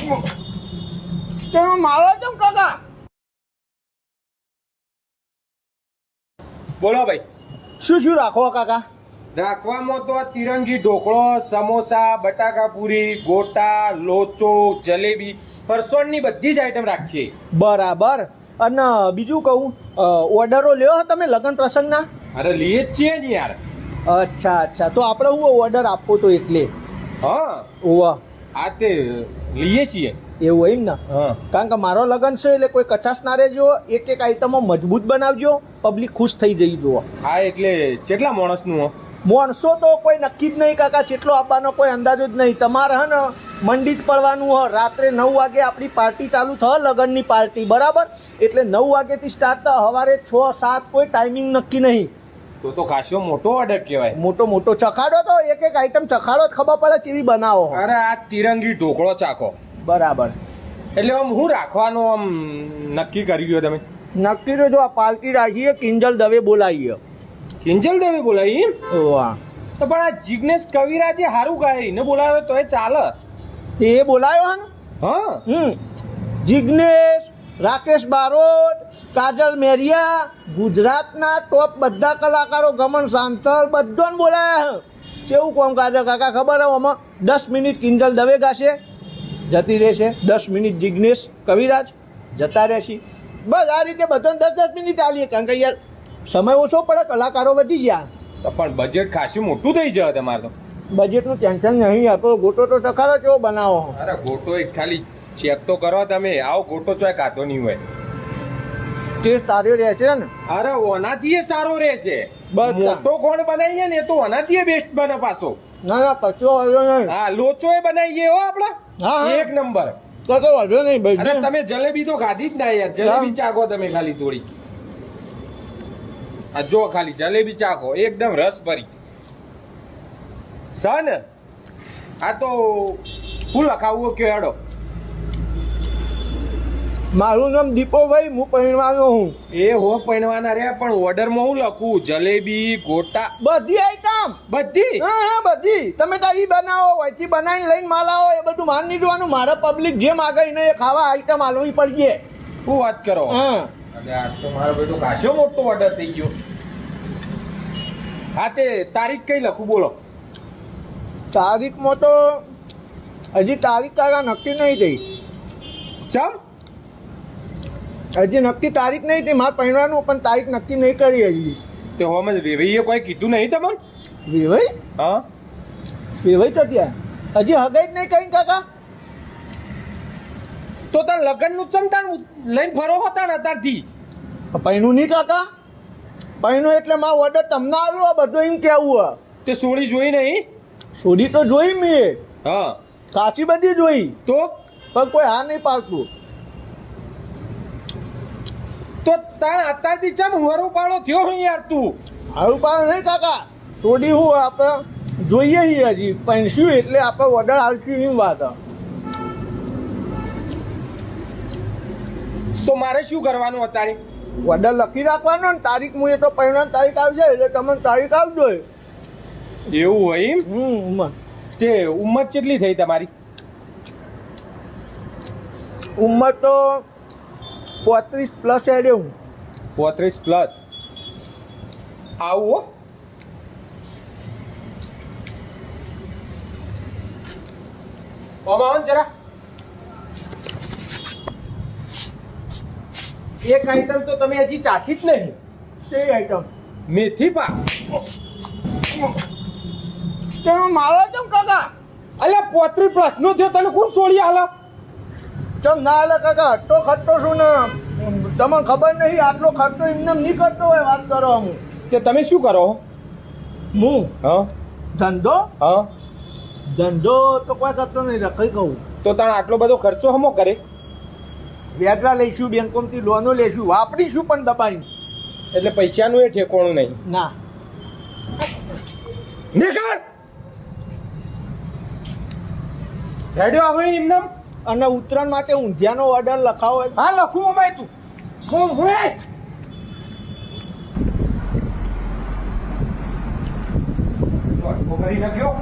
તેમાં મારો કેમ કાકા? બોલો ભાઈ. શું શું રાખો કાકા? રાખવામાં તો તિરંગી ઢોકળો, સમોસા, બટાકા પૂરી, ગોટા, લોચો, જલેબી, ફરસાણની બધી જ આઈટમ રાખીએ. બરાબર. અને બીજું કહું, ઓર્ડરો લ્યો તમે લગ્ન પ્રસંગના? અરે લઈએ જ છીએ ને યાર. અચ્છા અચ્છા, તો આપણે હું ઓર્ડર આપવો તો એટલે. હા ઓવા આ તે લઈએ છીએ. એવું એમ ને? હા કારણ કે મારો લગ્ન છે એટલે કોઈ કચાશ ના રહેજો, એક એક આઈટમો મજબૂત બનાવજો, પબ્લિક ખુશ થઈ જઈ જુઓ. હા એટલે કેટલા માણસનું હો? માણસો તો કોઈ નક્કી જ નહીં કાકા, કેટલો આપવાનો કોઈ અંદાજો જ નહીં. તમારે હે ને મંડી જ પડવાનું હ. રાત્રે 9 વાગે આપણી પાર્ટી ચાલુ થાય, લગ્નની પાર્ટી, બરાબર? એટલે 9 વાગ્યાથી સ્ટાર્ટ થાય, સવારે 6-7 કોઈ ટાઈમિંગ નક્કી નહીં. તો ખાસો મોટો ઓર્ડર કહેવાય. મોટો ચખાડો તો એક એક આઈટમ ચખાડો જ ખબર પડે કેવી બનાવો. અરે આ તિરંગી ઢોકળો ચાખો. બરાબર. એટલે આમ હું રાખવાનું આમ નક્કી કરી ગયો તમે? નક્કી તો જો આ પાર્ટી રાખીએ, કિંજલ દવે બોલાવીએ. કિંજલ દવે બોલાવી એમ? વાહ. તો પણ આ જિગ્નેશ કવિરાજે હારું ગાય, એને બોલાવ્યો તો એ ચાલે. તે બોલાયો હે ને? હા જિગ્નેશ, રાકેશ બારોટ, કાજલ મેરિયા, ગુજરાતના ટોપ બધા કલાકારો, ગમન સાંતલ, બધાને બોલાયા છે. કેવું કોમ કાજલ કાકા ખબર હે? આમાં 10 મિનિટ કિંજલ દવે ગાશે, જતી રહેશે. 10 મિનિટ જિગ્નેશ કવિરાજ જતા રહેશે. બસ આ રીતે બધાને 10-10 મિનિટ આલીએ, કારણ કે યાર સમય ઓછો પડે, કલાકારો વધી ગયા. તો પણ બજેટ ખાસું મોટું થઈ જાય તમારે તો. બજેટનું ટેન્શન નહીં. આપણો ગોટો તો ચખાડો કેવો બનાવો. અરે ગોટો એક ખાલી ચેક તો કરો તમે. આવો ગોટો ચોય કાતો નહીં હોય. ટેસ્ટ સારો રહે છે ને? અરે ઓનાથી સારો રહેશે. બસ. મોટો કોણ બનાવીએ ને એ તો ઓનાથી બેસ્ટ બને પાછો. ના કશો વાંધો નહીં. હા લોચો એ બનાવીએ હો આપડે. હા, હા. એક નંબર. કશો વાંધો નહીં ભાઈ. અરે તમે જલેબી તો ખાધી જ ના યાર. જલેબી ચાખો તમે ખાલી થોડી. આ જો ખાલી જલેબી ચાખો, એકદમ રસ ભરી સન. આ તો હું લખાવું કયો હેડો? મારું નામ દીપોભાઈ, હું પરણવાનો હું. એ હો પૈણવાના રે, પણ ઓર્ડરમાં હું લખું? જલેબી, ગોટા, બધી આઈટમ. બધી. હા બધી. તમે તો ઈ બનાવો, અહીંથી બનાવીને લઈને માલ આવો, એ બધું માન નહીં જોવાનું. મારા પબ્લિક જે માગે એને એ ખાવા આઈટમ આલવી પડીએ. શું વાત કરો? હા. અરે આ તો મારો બેટો ખાસો મોટો ઓર્ડર થઈ ગયો. હા તે તારીખ કઈ લખું બોલો? તારીખમાં તો હજી તારીખ કાકા નક્કી નહીં થઈ. ચમ? હજી નક્કી તારીખ નહીં થઈ. મારે પહેરવાનું પણ તારીખ નક્કી નહીં કરી હજી. તે હોમ વેવાઈએ કોઈ કીધું નહીં તમને? વેવાઈ? હા વેવાઈ તો ત્યાં હજી હગાઈ જ નહીં કઈ કાકા. તો તાર લગ્ન નું ચમતાન લઈને ફરો હતા ને અત્યારથી? પૈણું નહીં કાકા. પૈણું એટલે મારો ઓર્ડર તમને આવ્યો બધું એમ કેવું. તે સોળી જોઈ નહીં? સોડી તો જોઈ મેં, હા કાચી બધી જોઈ, તો પણ કોઈ હા નહીં પાડતું. તો તાર અત્યારથી ચમ વરો પાડો થયો હું યાર તું? હારું પાડે નહીં કાકા. સોડી હું આપણે જોઈએ હજી પૈણશું એટલે આપણે ઓર્ડર આલશું એમ વાત. તો મારે શું કરવાનું અત્યારે? ઓર્ડર લખી રાખવાનો ને તારીખ મુએ તો પૈણાની તારીખ આવી જાય એટલે તમને તારીખ આવજો. એવું હોય એમ? ઉંમર તે ઉંમર કેટલી થઈ તમારી? ઉંમર તો 35+ હેડે હું. 35+. આવું હો. આવો જરા. એક આઈટમ તો તમે હજી ચાખી જ નહીં. તે આઈટમ મેથી પાક. તેમાં મારો કેમ કાકા? અલ્યા 35+ નો થયો, તને કોણ છોડી હાલો? ચમ ના હાલે કાકા. આટલો ખર્ચો શું ને તમને ખબર નહીં. આટલો ખર્ચો એમને નહીં કરતો હોય. વાત કરો હું. તે તમે શું કરો? હું હા ધંધો હા. ધંધો તો કોઈ કરતો નહીં. રખાઈ કહું તો તને આટલો બધો ખર્ચો હમો કરે? વ્યાજવા લઈશું, બેંકોમાંથી લોનો લઈશું, વાપરીશું પણ દબાઈ. એટલે પૈસાનું એ ઠેકોણું નહીં. ના નીકળ. રેડિયો આવે એમને. અને ઉત્તરાયણ માટે ઊંધિયાનો ઓર્ડર લખાવો. હા લખું અમાય તું. હું કરી નાખ્યો.